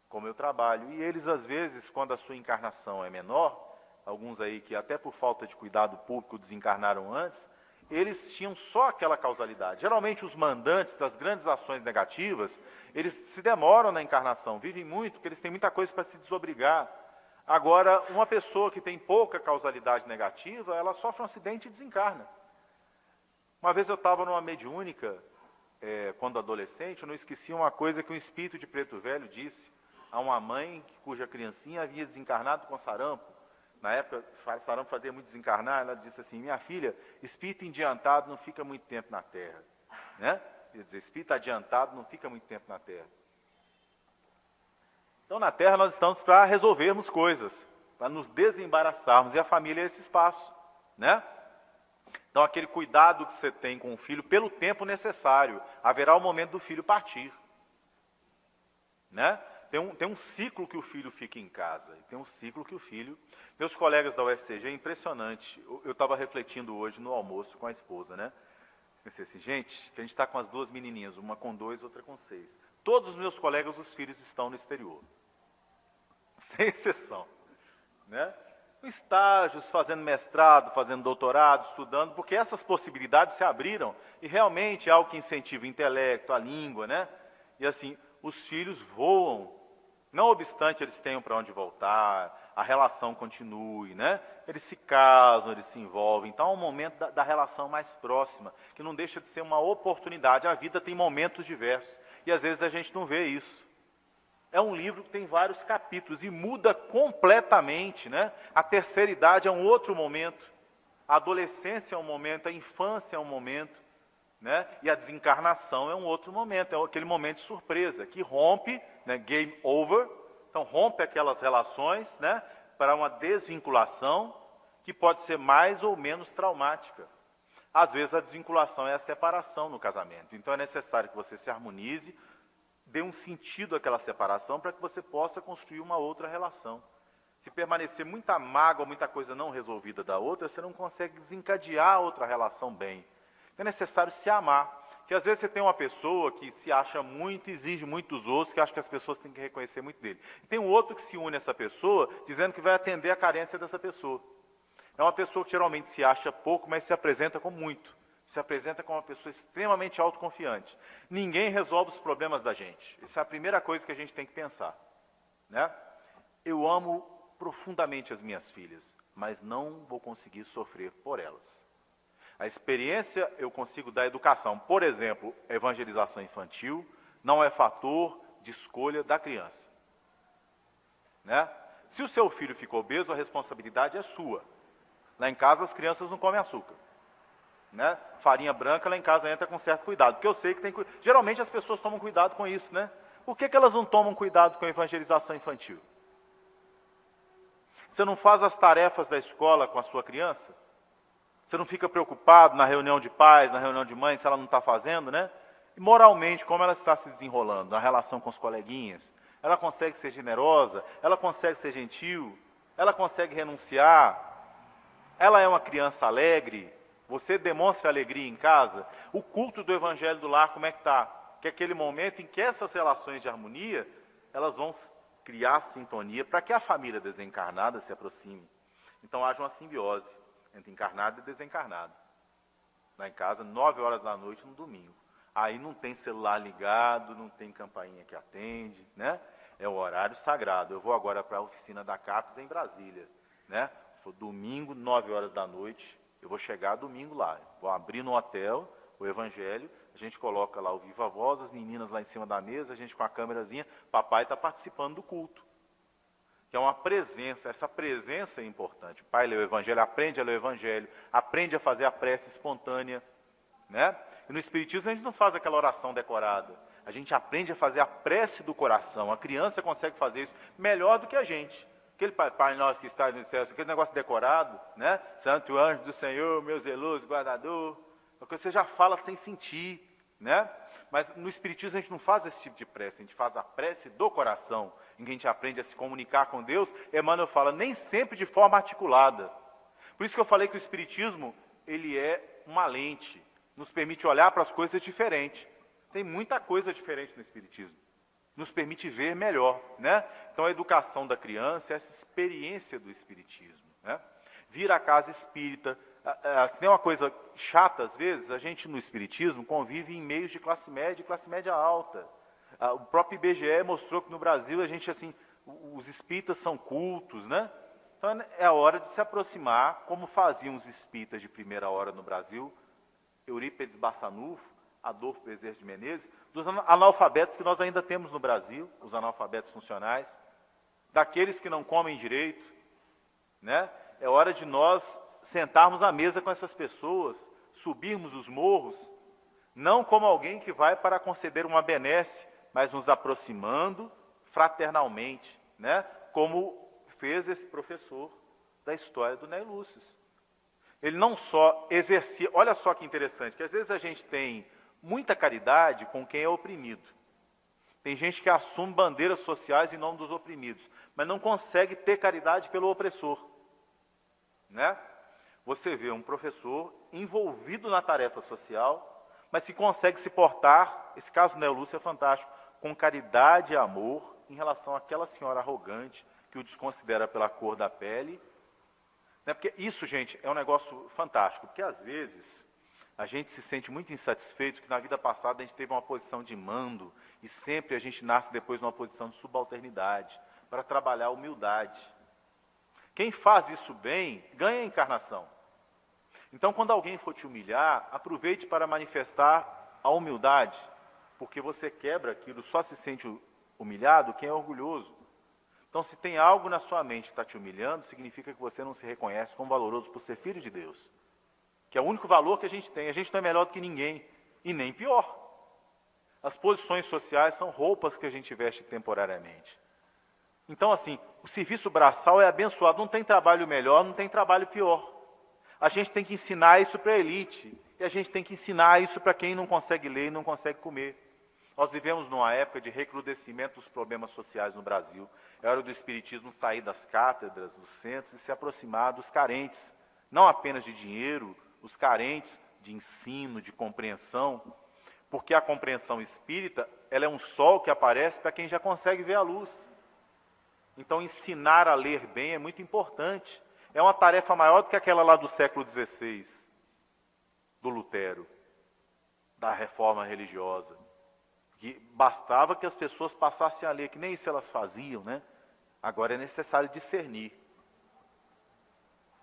A: como eu trabalho. E eles, às vezes, quando a sua encarnação é menor, alguns aí que até por falta de cuidado público desencarnaram antes, eles tinham só aquela causalidade. Geralmente os mandantes das grandes ações negativas, eles se demoram na encarnação, vivem muito, porque eles têm muita coisa para se desobrigar. Agora, uma pessoa que tem pouca causalidade negativa, ela sofre um acidente e desencarna. Uma vez eu estava numa mediúnica, quando adolescente, eu não esqueci uma coisa que um espírito de preto velho disse a uma mãe cuja criancinha havia desencarnado com sarampo. Na época, sarampo fazia muito desencarnar, ela disse assim: minha filha, espírito adiantado não fica muito tempo na Terra. Né? Quer dizer, espírito adiantado não fica muito tempo na Terra. Então, na Terra, nós estamos para resolvermos coisas, para nos desembaraçarmos, e a família é esse espaço, né? Então, aquele cuidado que você tem com o filho, pelo tempo necessário, haverá o momento do filho partir, né? Tem um ciclo que o filho fica em casa, e tem um ciclo que o filho... Meus colegas da UFCG, é impressionante, eu estava refletindo hoje no almoço com a esposa, né? Pensei assim, gente, que a gente está com as duas menininhas, uma com 2, outra com 6. Todos os meus colegas, os filhos estão no exterior. Sem exceção, né? Estágios, fazendo mestrado, fazendo doutorado, estudando, porque essas possibilidades se abriram e realmente é algo que incentiva o intelecto, a língua, né? E assim, os filhos voam, não obstante eles tenham para onde voltar, a relação continue, né? Eles se casam, eles se envolvem, então é um momento da relação mais próxima, que não deixa de ser uma oportunidade. A vida tem momentos diversos e às vezes a gente não vê isso. É um livro que tem vários capítulos e muda completamente, né? A terceira idade é um outro momento, a adolescência é um momento, a infância é um momento, né? E a desencarnação é um outro momento, é aquele momento de surpresa, que rompe, né? Game over, então rompe aquelas relações, né? Para uma desvinculação que pode ser mais ou menos traumática. Às vezes a desvinculação é a separação no casamento, então é necessário que você se harmonize, dê um sentido àquela separação para que você possa construir uma outra relação. Se permanecer muita mágoa, muita coisa não resolvida da outra, você não consegue desencadear a outra relação bem. É necessário se amar. Porque às vezes você tem uma pessoa que se acha muito, exige muito dos outros, que acha que as pessoas têm que reconhecer muito dele. E tem um outro que se une a essa pessoa, dizendo que vai atender a carência dessa pessoa. É uma pessoa que geralmente se acha pouco, mas se apresenta com muito. Se apresenta como uma pessoa extremamente autoconfiante. Ninguém resolve os problemas da gente. Essa é a primeira coisa que a gente tem que pensar, né? Eu amo profundamente as minhas filhas, mas não vou conseguir sofrer por elas. A experiência eu consigo dar educação. Por exemplo, a evangelização infantil não é fator de escolha da criança, né? Se o seu filho ficou obeso, a responsabilidade é sua. Lá em casa as crianças não comem açúcar, né? Farinha branca lá em casa entra com certo cuidado, porque eu sei que tem... Geralmente as pessoas tomam cuidado com isso, né? Por que elas não tomam cuidado com a evangelização infantil? Você não faz as tarefas da escola com a sua criança? Você não fica preocupado na reunião de pais, na reunião de mães, se ela não está fazendo, né? E moralmente, como ela está se desenrolando na relação com os coleguinhas? Ela consegue ser generosa? Ela consegue ser gentil? Ela consegue renunciar? Ela é uma criança alegre? Você demonstra alegria em casa? O culto do Evangelho do Lar, como é que está? Que é aquele momento em que essas relações de harmonia, elas vão criar sintonia para que a família desencarnada se aproxime. Então haja uma simbiose entre encarnado e desencarnado. Lá em casa, 9 horas da noite no domingo. Aí não tem celular ligado, não tem campainha que atende, né? É o horário sagrado. Eu vou agora para a oficina da CAPES em Brasília, né? Domingo, 9 horas da noite. Eu vou chegar domingo lá, vou abrir no hotel o Evangelho, a gente coloca lá o Viva Voz, as meninas lá em cima da mesa, a gente com a câmerazinha, papai está participando do culto. Que é uma presença, essa presença é importante. O pai lê o Evangelho, aprende a ler o Evangelho, aprende a fazer a prece espontânea, né? E no Espiritismo a gente não faz aquela oração decorada, a gente aprende a fazer a prece do coração, a criança consegue fazer isso melhor do que a gente. Aquele Pai Nosso que está no céu, aquele negócio decorado, né? Santo anjo do Senhor, meu zeloso guardador. Você já fala sem sentir, né? Mas no Espiritismo a gente não faz esse tipo de prece, a gente faz a prece do coração, em que a gente aprende a se comunicar com Deus. Emmanuel fala, nem sempre de forma articulada. Por isso que eu falei que o Espiritismo, ele é uma lente, nos permite olhar para as coisas diferentes. Tem muita coisa diferente no Espiritismo. Nos permite ver melhor, né? Então a educação da criança é essa experiência do Espiritismo, né? Vir à casa espírita, se tem uma coisa chata às vezes, a gente no Espiritismo convive em meios de classe média e classe média alta. O próprio IBGE mostrou que no Brasil a gente assim, Os espíritas são cultos, né? Então é a hora de se aproximar, como faziam os espíritas de primeira hora no Brasil, Eurípides Barçanufo, Adolfo Bezerra de Menezes, dos analfabetos que nós ainda temos no Brasil, os analfabetos funcionais, daqueles que não comem direito, né? É hora de nós sentarmos à mesa com essas pessoas, subirmos os morros, não como alguém que vai para conceder uma benesse, mas nos aproximando fraternalmente, né? Como fez esse professor da história do Ney Lúcio. Ele não só exercia, olha só que interessante, que às vezes a gente tem muita caridade com quem é oprimido. Tem gente que assume bandeiras sociais em nome dos oprimidos, mas não consegue ter caridade pelo opressor, né? Você vê um professor envolvido na tarefa social, mas que consegue se portar, esse caso do Ney Lúcio é fantástico, com caridade e amor em relação àquela senhora arrogante que o desconsidera pela cor da pele, né? Porque isso, gente, é um negócio fantástico, porque às vezes a gente se sente muito insatisfeito que na vida passada a gente teve uma posição de mando e sempre a gente nasce depois numa posição de subalternidade, para trabalhar a humildade. Quem faz isso bem, ganha a encarnação. Então, quando alguém for te humilhar, aproveite para manifestar a humildade, porque você quebra aquilo, só se sente humilhado quem é orgulhoso. Então, se tem algo na sua mente que está te humilhando, significa que você não se reconhece como valoroso por ser filho de Deus. Que é o único valor que a gente tem. A gente não é melhor do que ninguém, e nem pior. As posições sociais são roupas que a gente veste temporariamente. Então, assim, o serviço braçal é abençoado. Não tem trabalho melhor, não tem trabalho pior. A gente tem que ensinar isso para a elite. E a gente tem que ensinar isso para quem não consegue ler e não consegue comer. Nós vivemos numa época de recrudescimento dos problemas sociais no Brasil. É hora do espiritismo sair das cátedras, dos centros e se aproximar dos carentes. Não apenas de dinheiro, os carentes de ensino, de compreensão. Porque a compreensão espírita, ela é um sol que aparece para quem já consegue ver a luz. Então, ensinar a ler bem é muito importante. É uma tarefa maior do que aquela lá do século XVI, do Lutero, da reforma religiosa. Que bastava que as pessoas passassem a ler, que nem isso elas faziam, né? Agora é necessário discernir,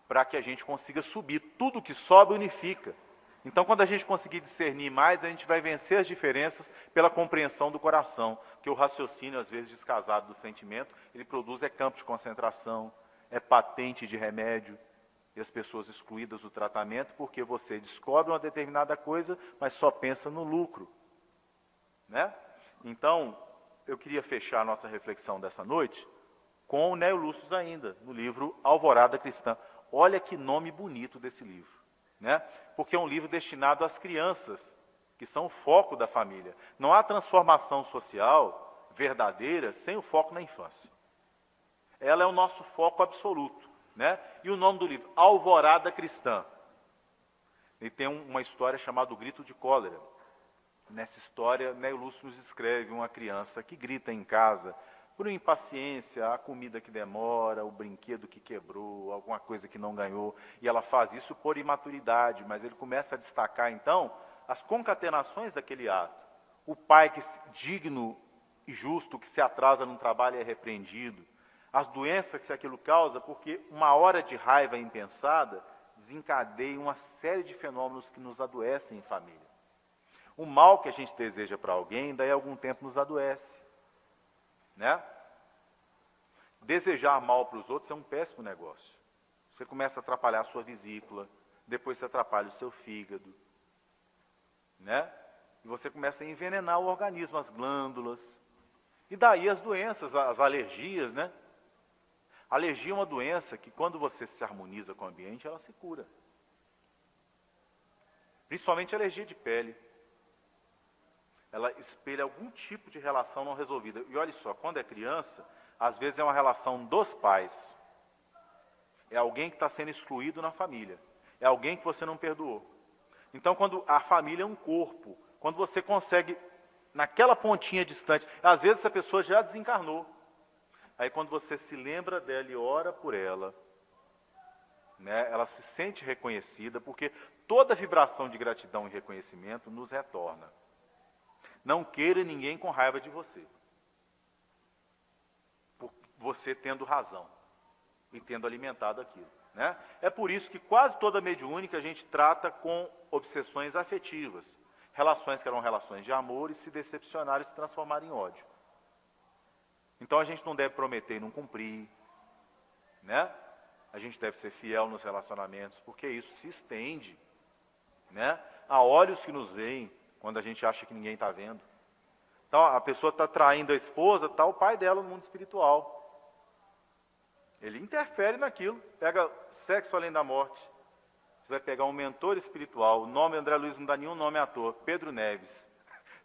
A: para que a gente consiga subir. Tudo que sobe unifica. Então, quando a gente conseguir discernir mais, a gente vai vencer as diferenças pela compreensão do coração, que o raciocínio, às vezes descasado do sentimento, ele produz campo de concentração, é patente de remédio, e as pessoas excluídas do tratamento, porque você descobre uma determinada coisa, mas só pensa no lucro, né? Então, eu queria fechar a nossa reflexão dessa noite com o Ney Lúcio ainda, no livro Alvorada Cristã. Olha que nome bonito desse livro, né? Porque é um livro destinado às crianças, que são o foco da família. Não há transformação social verdadeira sem o foco na infância. Ela é o nosso foco absoluto, né? E o nome do livro, Alvorada Cristã. Ele tem uma história chamada O Grito de Cólera. Nessa história, Ney Lúcio nos escreve uma criança que grita em casa por impaciência, a comida que demora, o brinquedo que quebrou, alguma coisa que não ganhou, e ela faz isso por imaturidade, mas ele começa a destacar, então, as concatenações daquele ato. O pai que digno e justo, que se atrasa no trabalho é repreendido, as doenças que aquilo causa, porque uma hora de raiva impensada desencadeia uma série de fenômenos que nos adoecem em família. O mal que a gente deseja para alguém, daí a algum tempo nos adoece, né? Desejar mal para os outros é um péssimo negócio. Você começa a atrapalhar a sua vesícula, depois você atrapalha o seu fígado, né? E você começa a envenenar o organismo, as glândulas. E daí as doenças, as alergias, né? A alergia é uma doença que, quando você se harmoniza com o ambiente, ela se cura. Principalmente a alergia de pele. Ela espelha algum tipo de relação não resolvida. E olha só, quando é criança, às vezes é uma relação dos pais. É alguém que está sendo excluído na família. É alguém que você não perdoou. Então, quando a família é um corpo, quando você consegue, naquela pontinha distante, às vezes essa pessoa já desencarnou. Aí quando você se lembra dela e ora por ela, né, ela se sente reconhecida, porque toda vibração de gratidão e reconhecimento nos retorna. Não queira ninguém com raiva de você. você tendo razão e tendo alimentado aquilo, né? É por isso que quase toda mediúnica a gente trata com obsessões afetivas, relações que eram relações de amor e se decepcionaram e se transformaram em ódio. Então a gente não deve prometer e não cumprir, né? A gente deve ser fiel nos relacionamentos, porque isso se estende, né? Há olhos que nos veem quando a gente acha que ninguém está vendo. Então a pessoa está traindo a esposa, está o pai dela no mundo espiritual. Ele interfere naquilo, pega Sexo Além da Morte. Você vai pegar um mentor espiritual, o nome André Luiz não dá nenhum nome à toa, Pedro Neves.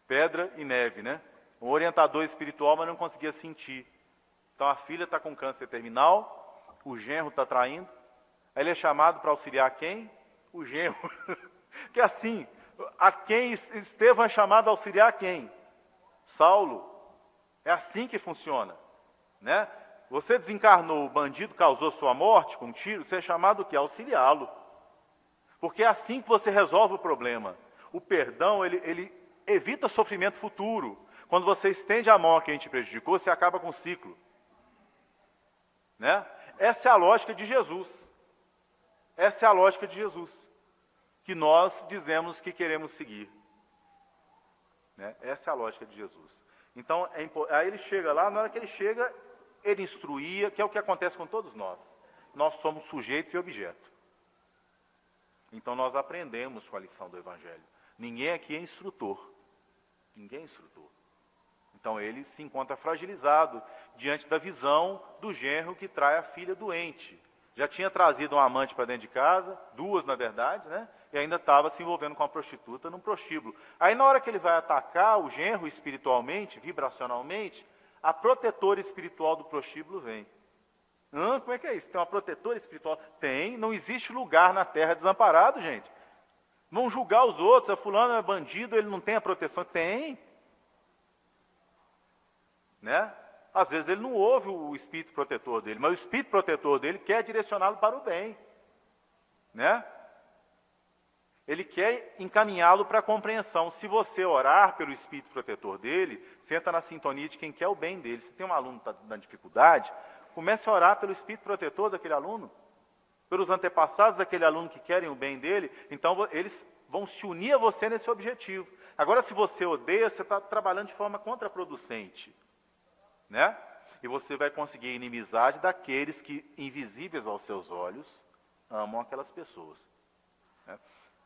A: Pedra e neve, né? Um orientador espiritual, mas não conseguia sentir. Então a filha está com câncer terminal, o genro está traindo, aí ele é chamado para auxiliar quem? O genro. Que assim, a quem Estevão é chamado a auxiliar quem? Saulo. É assim que funciona, né? Você desencarnou, o bandido causou sua morte com um tiro, você é chamado o quê? Auxiliá-lo. Porque é assim que você resolve o problema. O perdão, ele evita sofrimento futuro. Quando você estende a mão a quem te prejudicou, você acaba com o ciclo, né? Essa é a lógica de Jesus. Essa é a lógica de Jesus, que nós dizemos que queremos seguir, né? Essa é a lógica de Jesus. Então, aí ele chega lá, na hora que ele chega, ele instruía, que é o que acontece com todos nós. Nós somos sujeito e objeto. Então nós aprendemos com a lição do Evangelho. Ninguém aqui é instrutor. Ninguém é instrutor. Então ele se encontra fragilizado diante da visão do genro que trai a filha doente. Já tinha trazido um amante para dentro de casa, duas na verdade, né? E ainda estava se envolvendo com a prostituta num prostíbulo. Aí na hora que ele vai atacar o genro espiritualmente, vibracionalmente, a protetora espiritual do prostíbulo vem. Como é que é isso? Tem uma protetora espiritual? Tem, não existe lugar na terra desamparado, gente. Vão julgar os outros, a fulano é bandido, ele não tem a proteção. Tem. Né? Às vezes ele não ouve o espírito protetor dele, mas o espírito protetor dele quer direcioná-lo para o bem. Né? Ele quer encaminhá-lo para a compreensão. Se você orar pelo espírito protetor dele, você entra na sintonia de quem quer o bem dele. Se tem um aluno que está na dificuldade, comece a orar pelo espírito protetor daquele aluno, pelos antepassados daquele aluno que querem o bem dele. Então eles vão se unir a você nesse objetivo. Agora, se você odeia, você está trabalhando de forma contraproducente, né? E você vai conseguir a inimizade daqueles que, invisíveis aos seus olhos, amam aquelas pessoas. Né?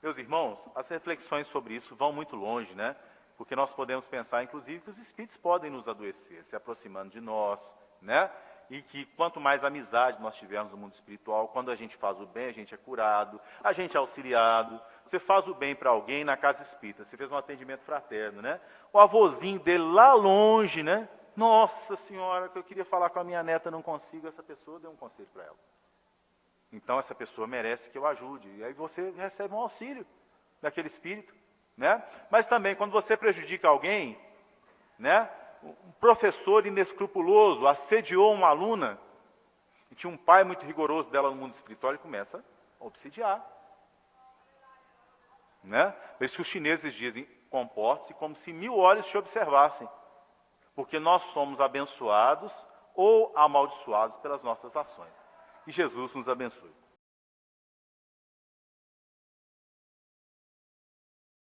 A: Meus irmãos, as reflexões sobre isso vão muito longe, né? Porque nós podemos pensar, inclusive, que os espíritos podem nos adoecer, se aproximando de nós, né? E que quanto mais amizade nós tivermos no mundo espiritual, quando a gente faz o bem, a gente é curado, a gente é auxiliado. Você faz o bem para alguém na casa espírita, você fez um atendimento fraterno, né? O avôzinho dele lá longe, né? Nossa Senhora, que eu queria falar com a minha neta, não consigo, essa pessoa deu um conselho para ela. Então essa pessoa merece que eu ajude. E aí você recebe um auxílio daquele espírito, né? Mas também quando você prejudica alguém, né? Um professor inescrupuloso assediou uma aluna, e tinha um pai muito rigoroso dela no mundo espiritual, e começa a obsidiar. Né? Por isso que os chineses dizem, comporte-se como se 1000 olhos te observassem. Porque nós somos abençoados ou amaldiçoados pelas nossas ações. E Jesus nos abençoe.